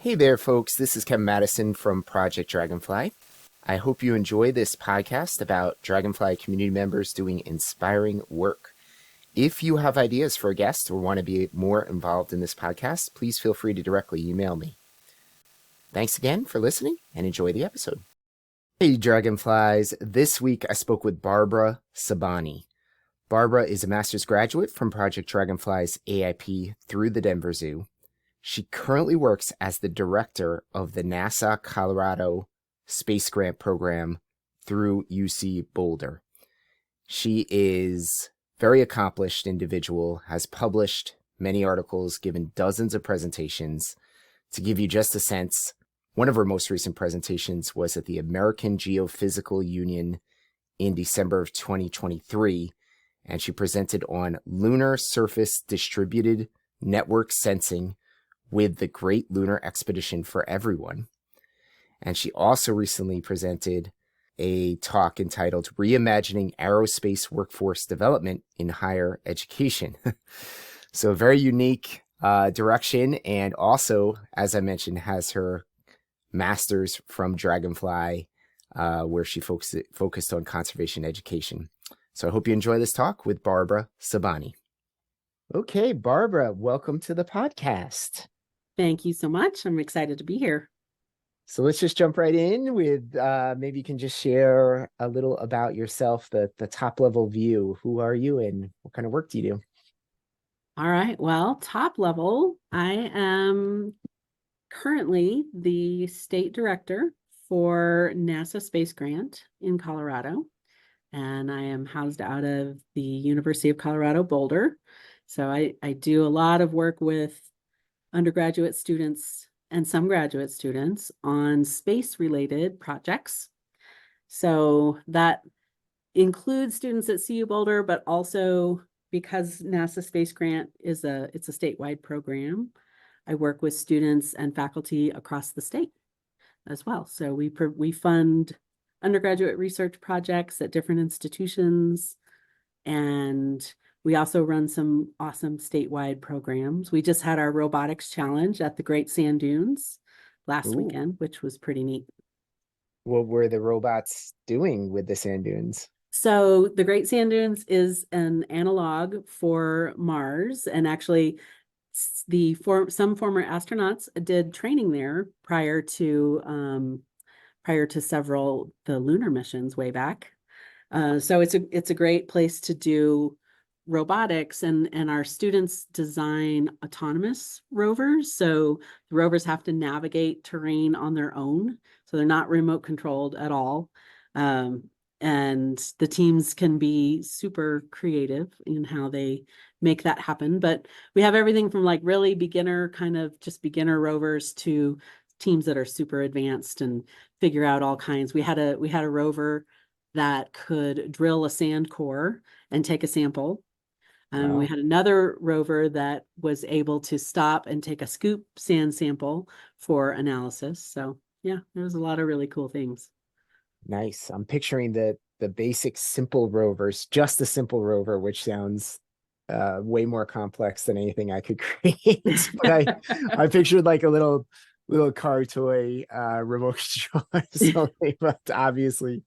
Hey there, folks. This is Kevin Madison from Project Dragonfly. I hope you enjoy this podcast about Dragonfly community members doing inspiring work. If you have ideas for a guest or want to be more involved in this podcast, please feel free to directly email me. Thanks again for listening and enjoy the episode. Hey, Dragonflies. This week I spoke with Barbra Sobhani. Barbra is a master's graduate from Project Dragonfly's AIP through the Denver Zoo. She currently works as the director of the NASA Colorado Space Grant Program through UC Boulder. She is a very accomplished individual, has published many articles, given dozens of presentations. To give you just a sense, one of her most recent presentations was at the American Geophysical Union in December of 2023, and she presented on lunar surface distributed network sensing with the Great Lunar Expedition for Everyone. And she also recently presented a talk entitled Reimagining Aerospace Workforce Development in Higher Education. So a very unique direction, and also, as I mentioned, has her master's from Dragonfly, where she focused on conservation education. So I hope you enjoy this talk with Barbra Sobhani. Okay, Barbra, welcome to the podcast. Thank you so much. I'm excited to be here. So let's just jump right in with maybe you can just share a little about yourself, the top level view. Who are you and what kind of work do you do? All right. Well, top level, I am currently the state director for NASA Space Grant in Colorado, and I am housed out of the University of Colorado Boulder. So I do a lot of work with undergraduate students and some graduate students on space-related projects. So that includes students at CU Boulder, but also because NASA Space Grant it's a statewide program, I work with students and faculty across the state as well. So we fund undergraduate research projects at different institutions, and we also run some awesome statewide programs. We just had our robotics challenge at the Great Sand Dunes last weekend, which was pretty neat. What were the robots doing with the sand dunes? So the Great Sand Dunes is an analog for Mars, and actually some former astronauts did training there prior to several the lunar missions way back. So it's a great place to do robotics, and our students design autonomous rovers. So the rovers have to navigate terrain on their own. So they're not remote controlled at all. And the teams can be super creative in how they make that happen. But we have everything from like really beginner, kind of just beginner rovers, to teams that are super advanced and figure out all kinds. We had a rover that could drill a sand core and take a sample. Wow. We had another rover that was able to stop and take a scoop sand sample for analysis. So yeah, there was a lot of really cool things. Nice. I'm picturing the basic simple rovers, just a simple rover, which sounds way more complex than anything I could create. But I pictured like a little car toy remote control or something, but obviously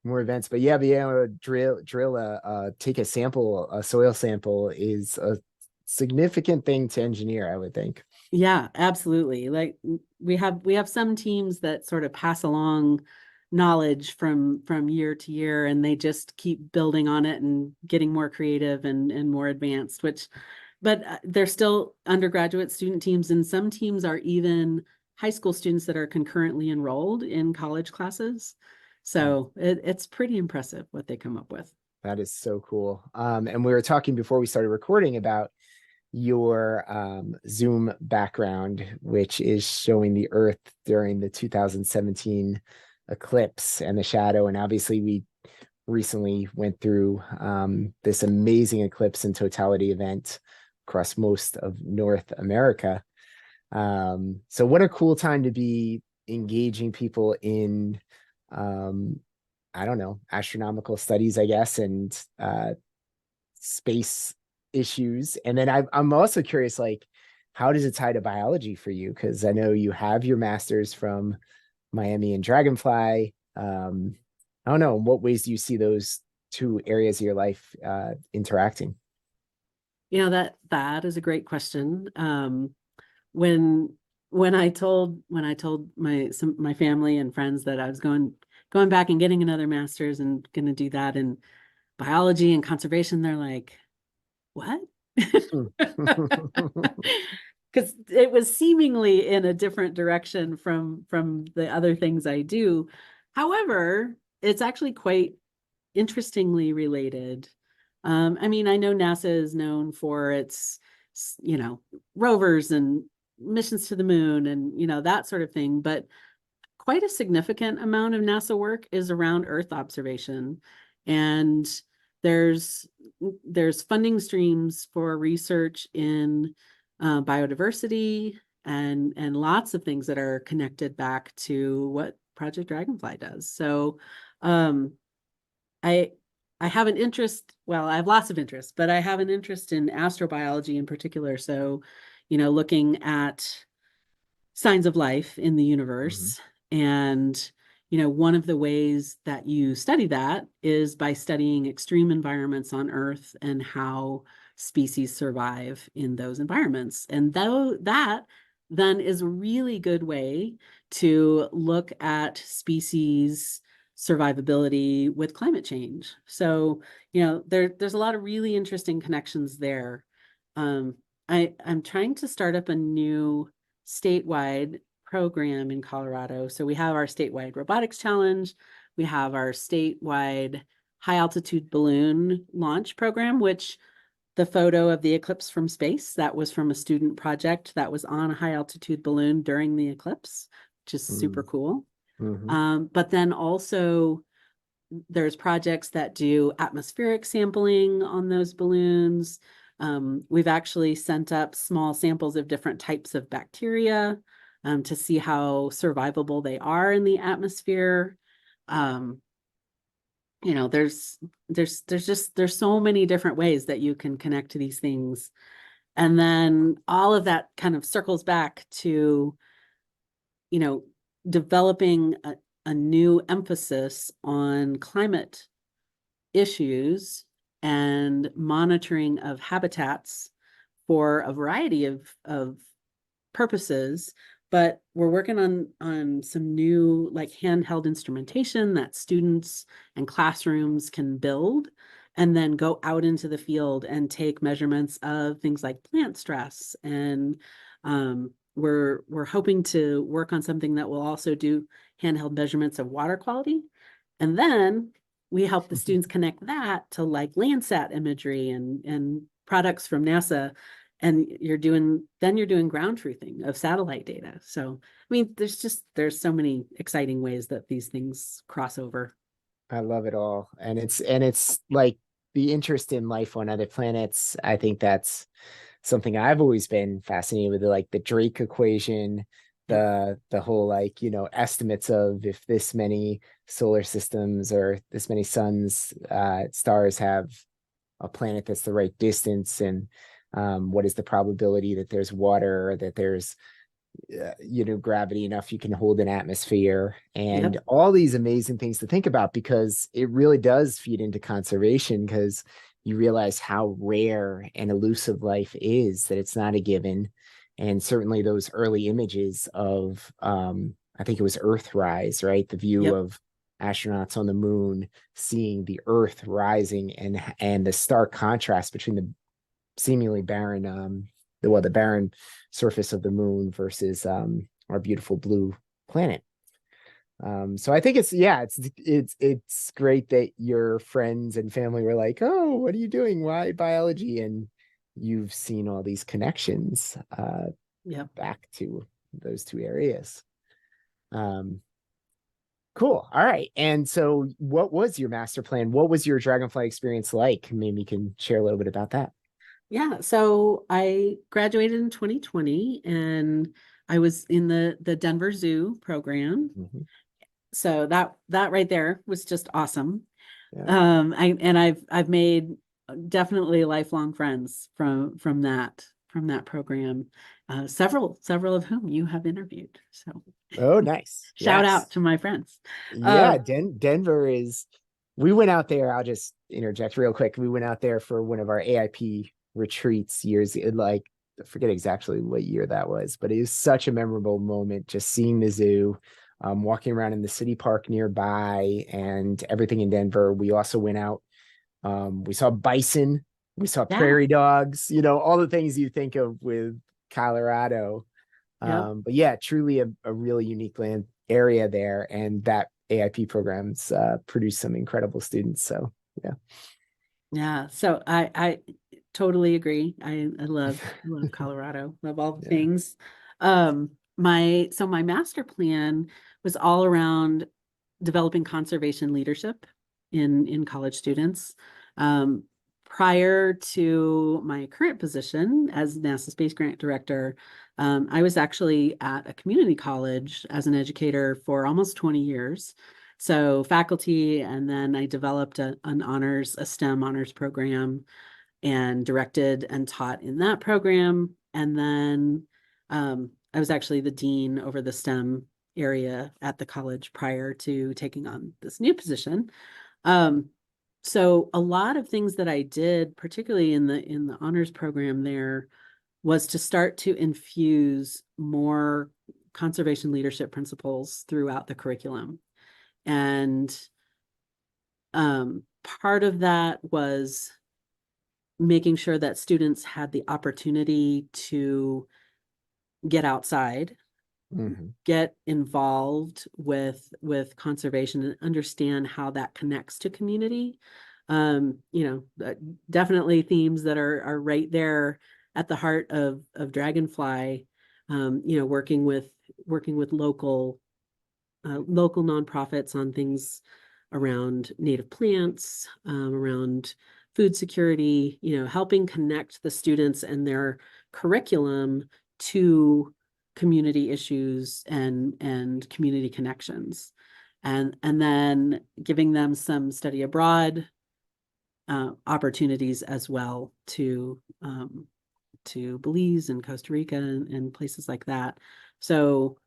more events. But yeah, being able to take a soil sample is a significant thing to engineer, I would think. Yeah, absolutely. Like we have some teams that sort of pass along knowledge from year to year, and they just keep building on it and getting more creative and more advanced, but they're still undergraduate student teams, and some teams are even high school students that are concurrently enrolled in college classes. So it's pretty impressive what they come up with. That is so cool. And we were talking before we started recording about your Zoom background, which is showing the Earth during the 2017 eclipse and the shadow. And obviously we recently went through this amazing eclipse and totality event across most of North America. So what a cool time to be engaging people in I don't know, astronomical studies, I guess, and space issues. And then I'm also curious, like, how does it tie to biology for you? Because I know you have your master's from Miami and Dragonfly. I don't know, in what ways do you see those two areas of your life interacting? That is a great question. When when I told my family and friends that I was going back and getting another master's and going to do that in biology and conservation, they're like, "What?" Hmm. Because it was seemingly in a different direction from the other things I do. However, it's actually quite interestingly related. I mean, I know NASA is known for its, you know, rovers and missions to the moon and, that sort of thing, but quite a significant amount of NASA work is around Earth observation. And there's there's funding streams for research in biodiversity and lots of things that are connected back to what Project Dragonfly does. So um, I I have an interest, well, I have lots of interests, but I have an interest in astrobiology in particular. So, looking at signs of life in the Mhm. universe. And, one of the ways that you study that is by studying extreme environments on Earth and how species survive in those environments. And though that then is a really good way to look at species survivability with climate change. So, there's a lot of really interesting connections there. I'm trying to start up a new statewide program in Colorado. So we have our statewide robotics challenge, we have our statewide high altitude balloon launch program, which the photo of the eclipse from space, that was from a student project that was on a high altitude balloon during the eclipse, which is super cool. Mhm. But then also there's projects that do atmospheric sampling on those balloons. We've actually sent up small samples of different types of bacteria to see how survivable they are in the atmosphere. Um, there's so many different ways that you can connect to these things. And then all of that kind of circles back to, you know, developing a new emphasis on climate issues and monitoring of habitats for a variety of purposes. But we're working on some new like handheld instrumentation that students and classrooms can build and then go out into the field and take measurements of things like plant stress. And we're hoping to work on something that will also do handheld measurements of water quality. And then we help the students connect that to like Landsat imagery and products from NASA. And you're doing ground truthing of satellite data. So, I mean, there's so many exciting ways that these things cross over. I love it all. And it's like the interest in life on other planets. I think that's something I've always been fascinated with, like the Drake equation, Yep. the whole like, estimates of if this many solar systems or this many suns, stars have a planet that's the right distance, and what is the probability that there's water, or that there's gravity enough you can hold an atmosphere, and Yep. all these amazing things to think about, because it really does feed into conservation, because you realize how rare and elusive life is, that it's not a given. And certainly those early images of I think it was Earthrise, right? The view Yep. of astronauts on the moon seeing the Earth rising, and the stark contrast between the seemingly barren the barren surface of the moon versus our beautiful blue planet. So I think it's great that your friends and family were like, "Oh, what are you doing? Why biology?" And you've seen all these connections Yep. back to those two areas. Um, cool. All right. And so, what was your master plan? What was your Dragonfly experience like? Maybe you can share a little bit about that. Yeah. So I graduated in 2020 and I was in the Denver Zoo program. Mhm. So that right there was just awesome. Yeah. I've made definitely lifelong friends from that from that program, several of whom you have interviewed. So Oh, nice. shout Yes. out to my friends. Yeah, Denver is, we went out there. I'll just interject real quick. We went out there for one of our AIP retreats years, like, I forget exactly what year that was, but it was such a memorable moment just seeing the zoo, walking around in the city park nearby and everything in Denver. We also went out, we saw bison, we saw Yeah. prairie dogs, all the things you think of with Colorado. Yep. But yeah, truly a really unique land area there, and that AIP programs produce some incredible students. So yeah. Yeah. So I totally agree. I love Colorado. Love all the Yeah. things. My master plan was all around developing conservation leadership in college students. Um, Prior to my current position as NASA Space Grant Director, I was actually at a community college as an educator for almost 20 years. So faculty, and then I developed a STEM honors program and directed and taught in that program. And then I was actually the dean over the STEM area at the college prior to taking on this new position. Um, so a lot of things that I did, particularly in the honors program there, was to start to infuse more conservation leadership principles throughout the curriculum. And part of that was making sure that students had the opportunity to get outside, Mhm. get involved with conservation and understand how that connects to community. Definitely themes that are right there at the heart of Dragonfly. Working with local nonprofits on things around native plants, around food security, helping connect the students and their curriculum to community issues and community connections. And then giving them some study abroad opportunities as well to Belize and Costa Rica and places like that. So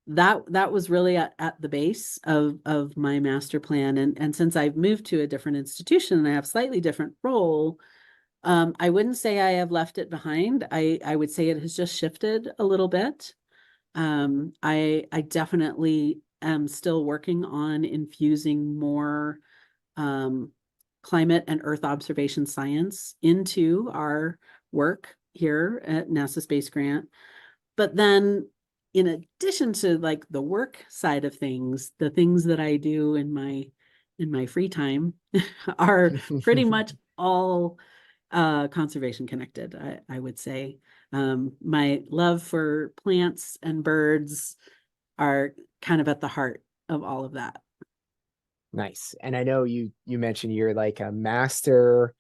that was really at the base of my master plan. And since I've moved to a different institution and I have a slightly different role, I wouldn't say I have left it behind. I would say it has just shifted a little bit. I definitely am still working on infusing more climate and Earth observation science into our work here at NASA Space Grant. But then in addition to like the work side of things, the things that I do in my free time are pretty much all conservation connected, I would say. My love for plants and birds are kind of at the heart of all of that. Nice. And I know you mentioned you're like a master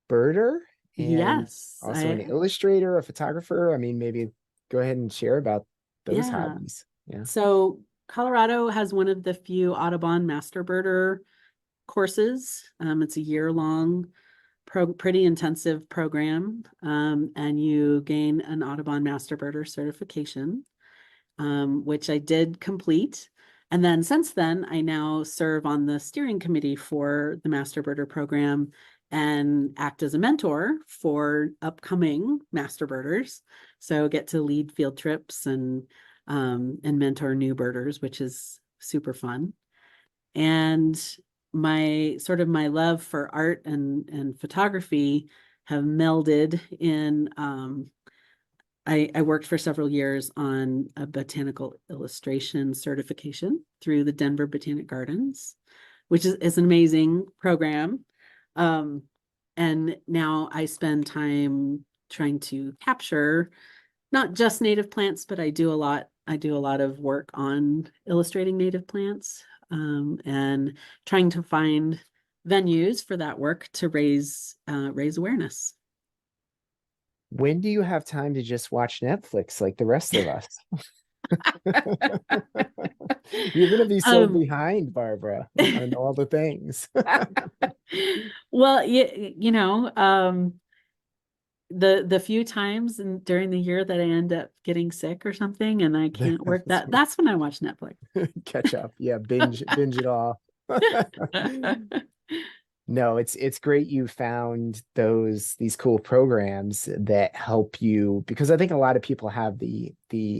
birder and Yes, also an illustrator, a photographer. I mean, maybe go ahead and share about those yeah. hobbies. Yeah. So Colorado has one of the few Audubon Master Birder courses. It's a year-long, pretty intensive program, and you gain an Audubon Master Birder certification, which I did complete. And then since then, I now serve on the steering committee for the Master Birder program and act as a mentor for upcoming Master Birders. So get to lead field trips and mentor new birders, which is super fun. And my love for art and photography have melded in I worked for several years on a botanical illustration certification through the Denver Botanic Gardens, which is an amazing program. Um, and now I spend time trying to capture not just native plants, but I do a lot of work on illustrating native plants, and trying to find venues for that work to raise awareness. When do you have time to just watch Netflix like the rest of us? You're gonna be so Um, behind, Barbara, on all the things. well, you know, the few times during the year that I end up getting sick or something and I can't work, that's when I watch Netflix. Catch up. Yeah, binge it all. No, it's great you found these cool programs that help you, because I think a lot of people have the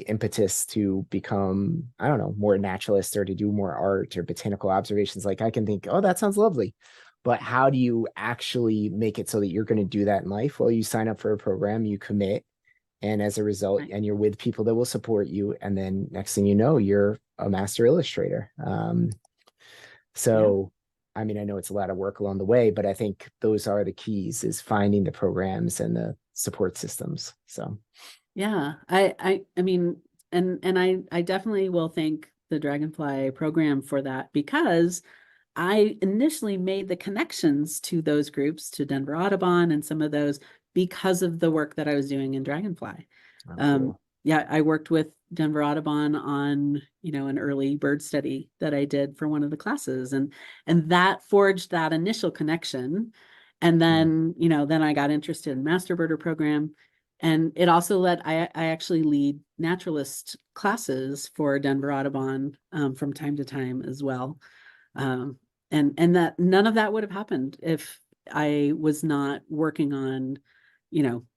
impetus to become, I don't know, more naturalist or to do more art or botanical observations. Like I can think, oh, that sounds lovely. But how do you actually make it so that you're going to do that in life? Well, you sign up for a program, you commit, and as a result, Right. and you're with people that will support you. And then next thing you know, you're a master illustrator. Yeah. So, I mean, I know it's a lot of work along the way, but I think those are the keys, is finding the programs and the support systems. So, Yeah. I mean, and I definitely will thank the Dragonfly program for that because I initially made the connections to those groups, to Denver Audubon and some of those because of the work that I was doing in Dragonfly. oh, Um, cool. yeah, I worked with Denver Audubon on, an early bird study that I did for one of the classes, and that forged that initial connection. And Mm, then, then I got interested in Master Birder program. And it also I actually lead naturalist classes for Denver Audubon from time to time as well. Um, and that none of that would have happened if I was not working on,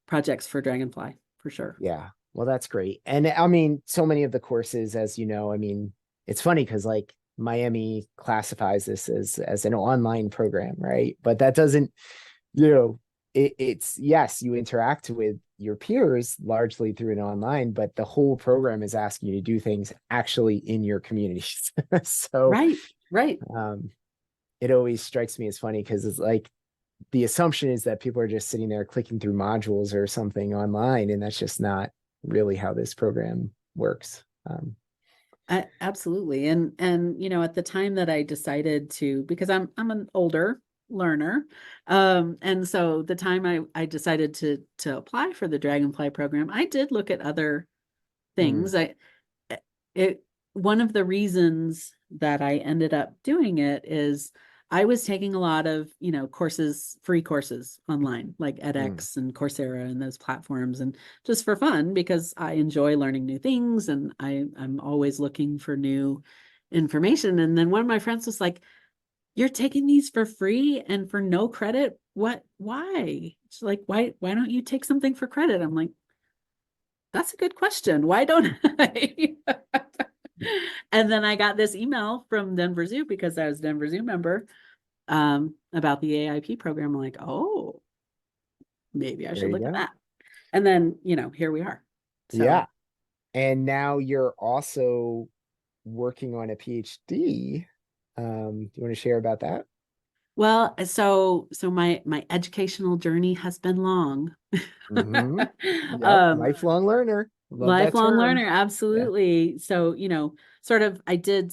projects for Dragonfly for sure. yeah. Well, that's great. And I mean, so many of the courses, as you know, I mean, it's funny because like Miami classifies this as an online program, right? But that doesn't, you know, it's yes, you interact with your peers largely through an online, but the whole program is asking you to do things actually in your communities. So Right, right. um, it always strikes me as funny because it's like the assumption is that people are just sitting there clicking through modules or something online, and that's just not really how this program works. Absolutely. And at the time that I decided to, because I'm an older learner, and so the time I decided to apply for the Dragonfly program, I did look at other Mm, things. It one of the reasons that I ended up doing it is I was taking a lot of, courses, free courses online, like mm, edX and Coursera and those platforms, and just for fun because I enjoy learning new things and I'm always looking for new information. And then one of my friends was like, "You're taking these for free and for no credit? What? Why?" She's like, "Why don't you take something for credit?" I'm like, "That's a good question. Why don't I?" And then I got this email from Denver Zoo because I was a Denver Zoo member about the AIP program. I'm like, oh, maybe I there should you look at go. that. And then, here we are. Yeah. So, And now you're also working on a PhD. Do you want to share about that? well, so my educational journey has been long. Hmm. Yep. um, Lifelong learner. Love that Lifelong term. learner, Yeah. absolutely. So, sort of I did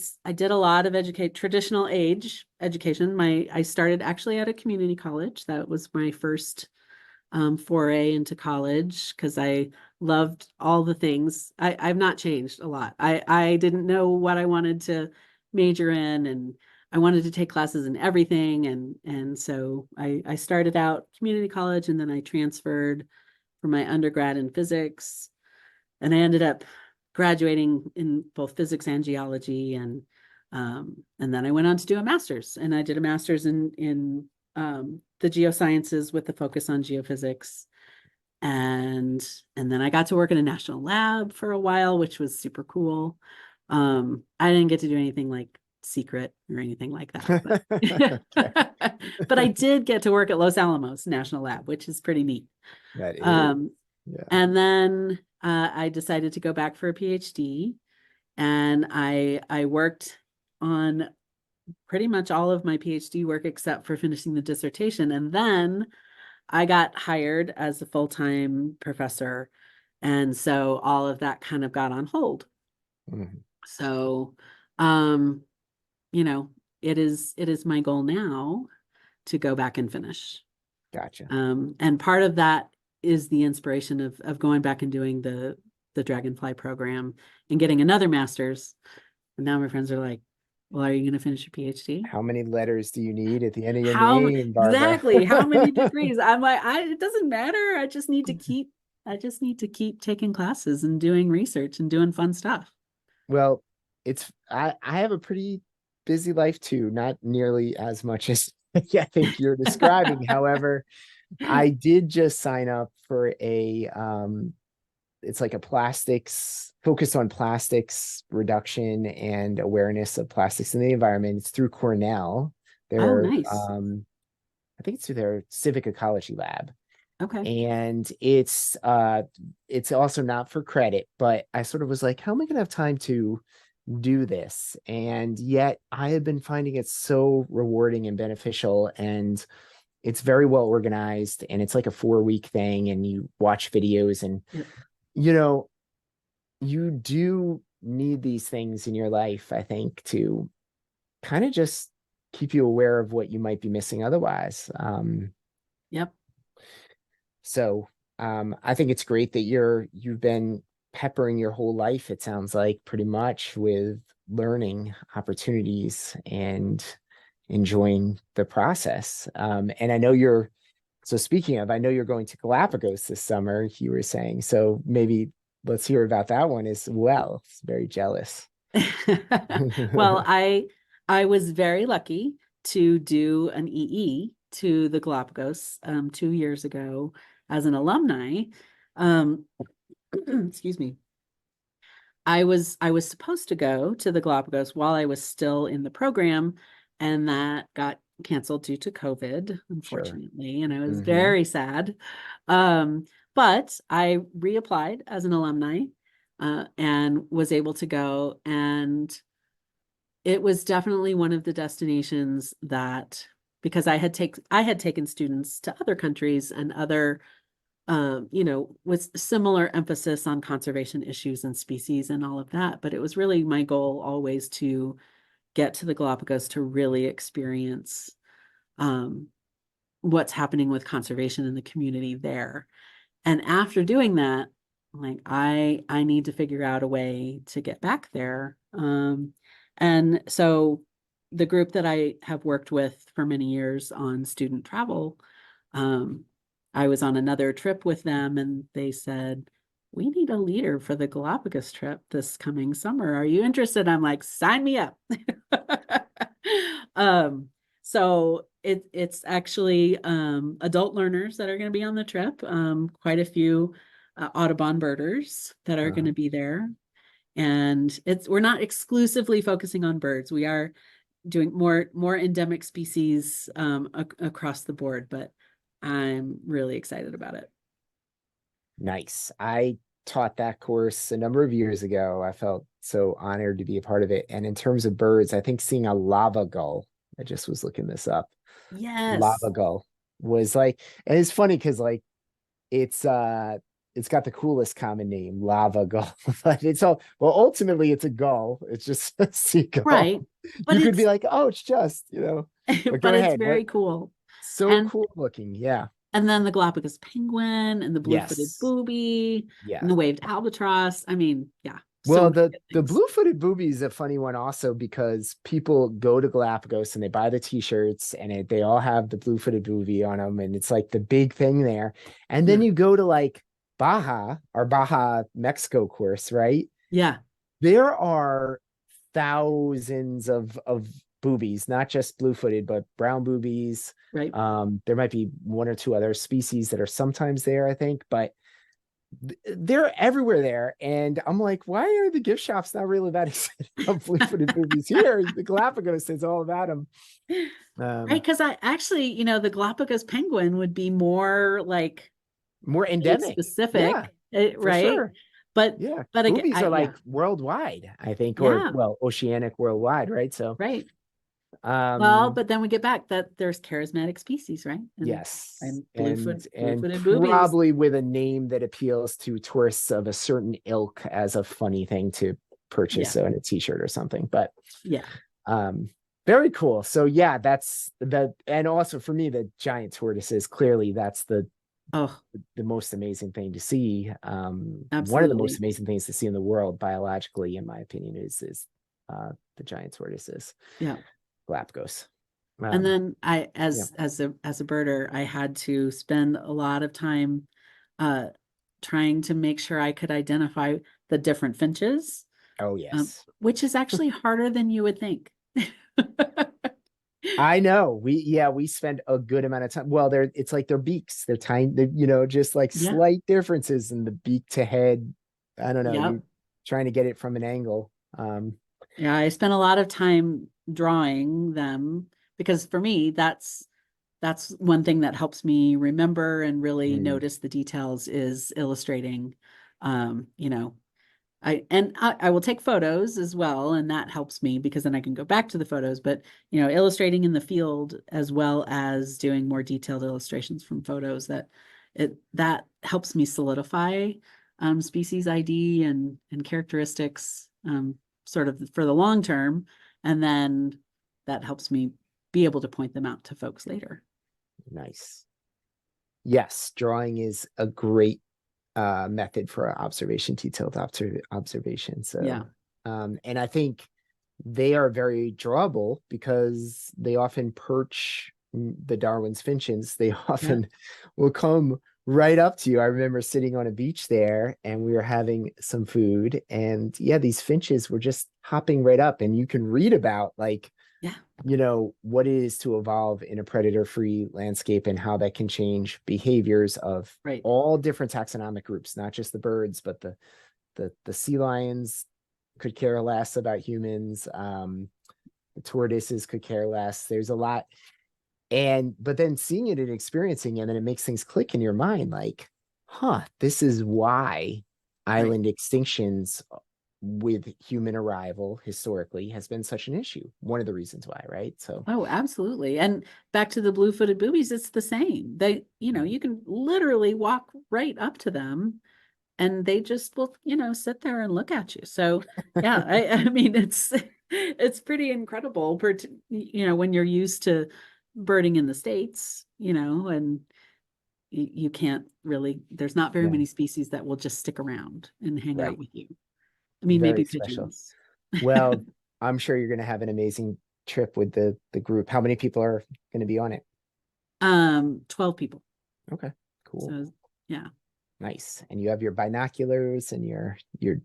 a lot of educate traditional age education. I started actually at a community college. That was my first foray into college because I loved all the things. I've not changed a lot. I didn't know what I wanted to major in, and I wanted to take classes in everything. And so I started out community college, and then I transferred for my undergrad in physics, and I ended up graduating in both physics and geology, and then I went on to do a master's, and I did a master's in the geosciences with the focus on geophysics, and then I got to work in a national lab for a while, which was super cool. I didn't get to do anything like secret or anything like that, but Okay. but I did get to work at Los Alamos National Lab, which is pretty neat. That is. Um, Yeah. and then I decided to go back for a PhD, and I worked on pretty much all of my PhD work except for finishing the dissertation. And then I got hired as a full-time professor. And so all of that kind of got on hold. Mhm. So, um, you know, it is my goal now to go back and finish. Gotcha. And part of that is the inspiration of going back and doing the Dragonfly program and getting another master's. And now my friends are like, Well, are you going to finish your PhD? How many letters do you need at the end of your How name, Barbara? exactly? How many degrees? I'm like, it doesn't matter. I just need to keep taking classes and doing research and doing fun stuff. Well, I have a pretty busy life too, not nearly as much as I think you're describing. However, I did just sign up for a it's like a plastics focus on plastics reduction and awareness of plastics in the environment. It's through Cornell. Oh, Their nice. I think it's through their civic ecology lab. Okay. And it's also not for credit, but I sort of was like, how am I gonna have time to do this? And yet I have been finding it so rewarding and beneficial, and it's very well organized, and it's like a 4 week thing, and you watch videos, and Yep. you know, you do need these things in your life, I think, to kind of just keep you aware of what you might be missing otherwise. Yep. So I think it's great that you've been peppering your whole life, it sounds like, pretty much with learning opportunities and enjoying the process. And I know so speaking of, I know you're going to Galapagos this summer, you were saying. So maybe let's hear about that one as well. It's very jealous. Well, I was very lucky to do an EE to the Galapagos 2 years ago as an alumni. Um, excuse me. I was supposed to go to the Galapagos while I was still in the program, and that got canceled due to COVID, Sure. unfortunately, and I was Hmm. very sad. Um, but I reapplied as an alumni and was able to go, and it was definitely one of the destinations that because I had taken students to other countries and other with similar emphasis on conservation issues and species and all of that. But it was really my goal always to get to the Galapagos to really experience um, what's happening with conservation in the community there. And after doing that, like I need to figure out a way to get back there. And so the group that I have worked with for many years on student travel, um, I was on another trip with them and they said, we need a leader for the Galapagos trip this coming summer. Are you interested? I'm like, sign me up. um, so it's actually adult learners that are going to be on the trip. Quite a few Audubon birders that are going Uh, to be there, and we're not exclusively focusing on birds. We are doing more endemic species across the board, but I'm really excited about it. nice. I taught that course a number of years ago. I felt so honored to be a part of it. And in terms of birds, I think seeing a lava gull, I just was looking this up. Yes, Lava gull was like, and it's funny because like it's uh it's got the coolest common name, lava gull. But it's all well, ultimately it's a gull. It's just a right, seagull. but You could be it's like, oh, it's just. But go but it's ahead. What very cool. so And cool looking. Yeah. And then the Galapagos penguin and the blue-footed Yes. booby and Yeah. the waved albatross. I mean, yeah, so Well, many the good the things. blue-footed booby is a funny one also because people go to Galapagos and they buy the t-shirts and they all have the blue-footed booby on them, and it's like the big thing there. And then Yeah. you go to like Baja, Mexico course, right? Yeah. There are thousands of boobies, not just blue-footed, but brown boobies. Right. There might be one or two other species that are sometimes there, I think, but they're everywhere there. And I'm like, why are the gift shops not really that excited about blue-footed boobies here? The Galapagos is all about them. Right. Um, Because I actually, the Galapagos penguin would be more like More place endemic. Yeah, specific, for right? sure. But Yeah. but again, Boobies are yeah, like worldwide, I think, or yeah, well, oceanic worldwide, right? So, right. Well, um, but then we get back that there's charismatic species, right? And yes. and And blue-footed boobies. probably with a name that appeals to tourists of a certain ilk as a funny thing to Yeah. purchase on a t-shirt or something. But Yeah. Um, very cool. So yeah, that's and also for me, the giant tortoises, clearly that's Oh, the most amazing thing to see. One of the most absolutely. amazing things to see in the world biologically, in my opinion, is the giant tortoises, Yeah. Galapagos. And Um, then I, yeah. as a birder, I had to spend a lot of time uh, trying to make sure I could identify the different finches, Oh, yes. which is actually harder than you would think. I know. We spend a good amount of time. Well, it's like their beaks. They're tiny, just like Yeah. slight differences in the beak to head. I don't know. Yep. You're trying to get it from an angle. Yeah, I spent a lot of time drawing them because for me, that's one thing that helps me remember and really mm, notice the details is illustrating. You know, I will take photos as well, and that helps me because then I can go back to the photos. But illustrating in the field as well as doing more detailed illustrations from photos that helps me solidify species ID and characteristics sort of for the long term, and then that helps me be able to point them out to folks later. nice. Yes, drawing is a great method for observation, detailed observation. Yeah, So, and I think they are very drawable because they often perch the Darwin's finches. They yeah, often will come right up to you. I remember sitting on a beach there and we were having some food, and yeah, these finches were just hopping right up, and you can read about like yeah, what it is to evolve in a predator-free landscape and how that can change behaviors of right. all different taxonomic groups, not just the birds, but the sea lions could care less about humans. The tortoises could care less. There's a lot. But then seeing it and experiencing it, and then it makes things click in your mind like, huh, this is why Right. island extinctions with human arrival historically has been such an issue. One of the reasons why, right? So, Oh, absolutely. And back to the blue-footed boobies, it's the same. You can literally walk right up to them and they just will, sit there and look at you. So yeah, I mean, it's pretty incredible, when you're used to birding in the States, and you can't really, there's not very yeah, many species that will just stick around and hang out right. with you. I mean, maybe Very special. pigeons. Well, I'm sure you're going to have an amazing trip with the group. How many people are going to be on it? 12 people. Okay, cool. So yeah. Nice. And you have your binoculars and your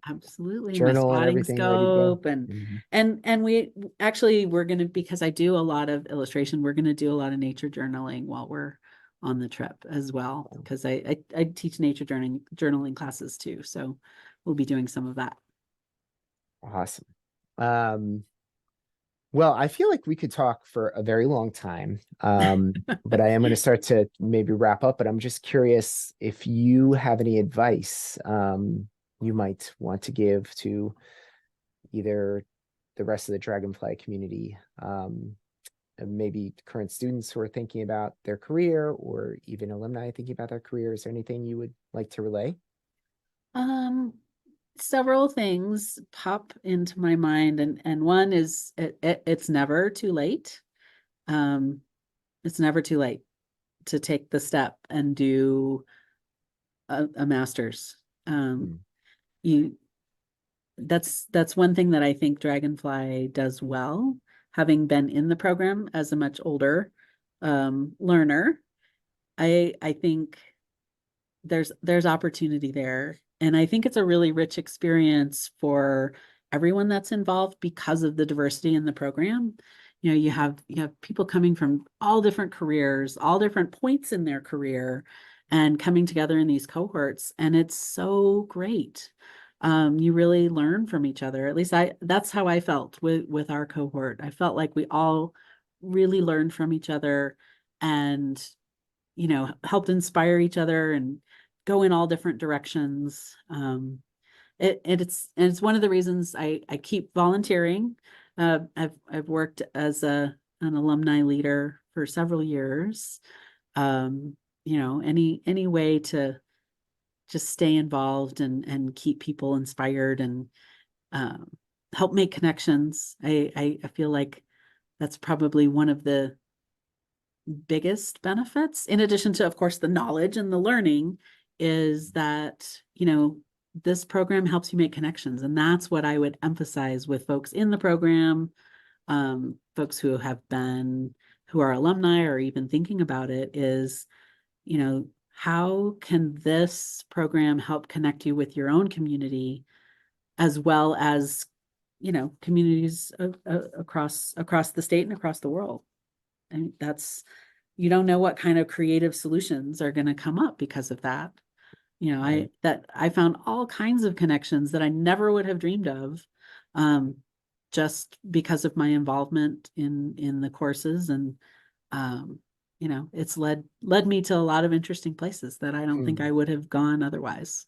Absolutely. My journal and spotting everything ready to go. scope and Mhm. and and we actually we're gonna because I do a lot of illustration, we're gonna do a lot of nature journaling while we're on the trip as well. Because I teach nature journaling classes too. So we'll be doing some of that. Awesome. Um, well, I feel like we could talk for a very long time. But I am going to start to maybe wrap up, but I'm just curious if you have any advice you might want to give to either the rest of the Dragonfly community, and maybe current students who are thinking about their career, or even alumni thinking about their career. Is there anything you would like to relay? Um, Several things pop into my mind, and one is it's never too late. Um, it's never too late to take the step and do a master's. Um, Mm, you that's one thing that I think Dragonfly does well, having been in the program as a much older learner. I think there's opportunity there. And I think it's a really rich experience for everyone that's involved because of the diversity in the program. You have people coming from all different careers, all different points in their career, and coming together in these cohorts, and it's so great. You really learn from each other. At least that's how I felt with our cohort. I felt like we all really learned from each other and helped inspire each other and go in all different directions. It's one of the reasons I keep volunteering. I've worked as an alumni leader for several years. Any way to just stay involved and keep people inspired and um, help make connections. I feel like that's probably one of the biggest benefits, in addition to, of course, the knowledge and the learning, is that, this program helps you make connections. And that's what I would emphasize with folks in the program, folks who who are alumni or even thinking about it is, how can this program help connect you with your own community as well as, communities across the state and across the world. And you don't know what kind of creative solutions are going to come up because of that. Right. I found all kinds of connections that I never would have dreamed of, just because of my involvement in the courses. And it's led me to a lot of interesting places that I don't think I would have gone otherwise.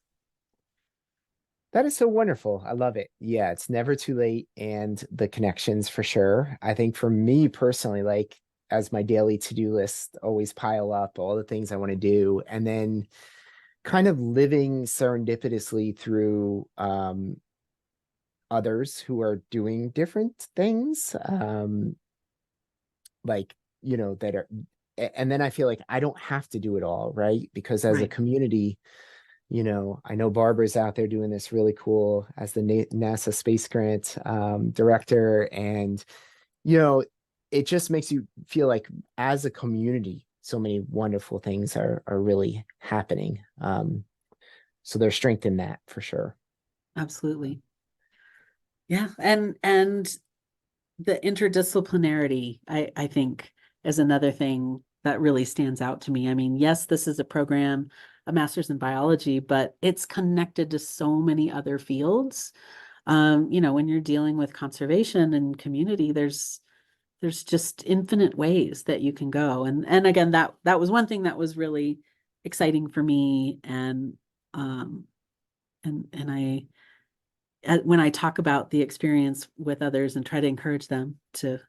That is so wonderful. I love it. Yeah, it's never too late. And the connections for sure. I think for me personally, like as my daily to-do list always pile up all the things I want to do, and then kind of living serendipitously through others who are doing different things. Like, that are, and then I feel like I don't have to do it all, right? Because as a Right. community, I know Barbara's out there doing this really cool as the NASA Space Grant director. And, it just makes you feel like as a community, so many wonderful things are really happening. So there's strength in that for sure. Absolutely. Yeah. And the interdisciplinarity, I think, is another thing that really stands out to me. I mean, yes, this is a program, a master's in biology, but it's connected to so many other fields. When you're dealing with conservation and community, there's just infinite ways that you can go. And again, that was one thing that was really exciting for me. And I when I talk about the experience with others and try to encourage them to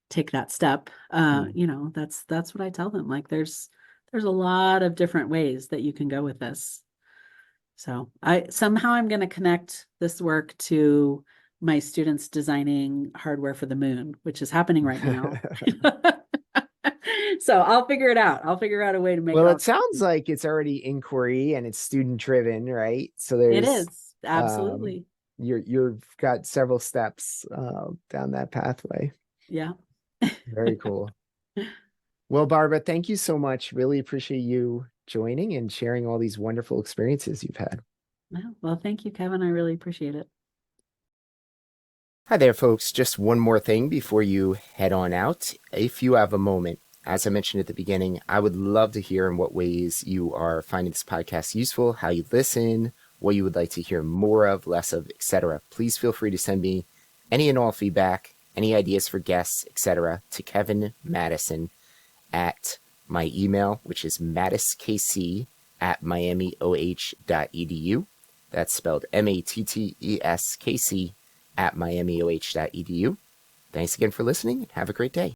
take that step, Mm. that's what I tell them. Like there's a lot of different ways that you can go with this. So I'm going to connect this work to my students designing hardware for the moon, which is happening right now. So I'll figure it out. I'll figure out a way to make it Well, all. it sounds like it's already inquiry and it's student driven, right? So It there's is um absolutely. you've got several steps down that pathway. Yeah. Very cool. Well, Barbara, thank you so much. Really appreciate you joining and sharing all these wonderful experiences you've had. Well, thank you, Kevin. I really appreciate it. Hi there, folks. Just one more thing before you head on out. If you have a moment, as I mentioned at the beginning, I would love to hear in what ways you are finding this podcast useful, how you listen, what you would like to hear more of, less of, etc. Please feel free to send me any and all feedback, any ideas for guests, etc. to Kevin Madison at my email, which is mattiskc@miamioh.edu. That's spelled MATTESKC @miamioh.edu. Thanks again for listening and have a great day.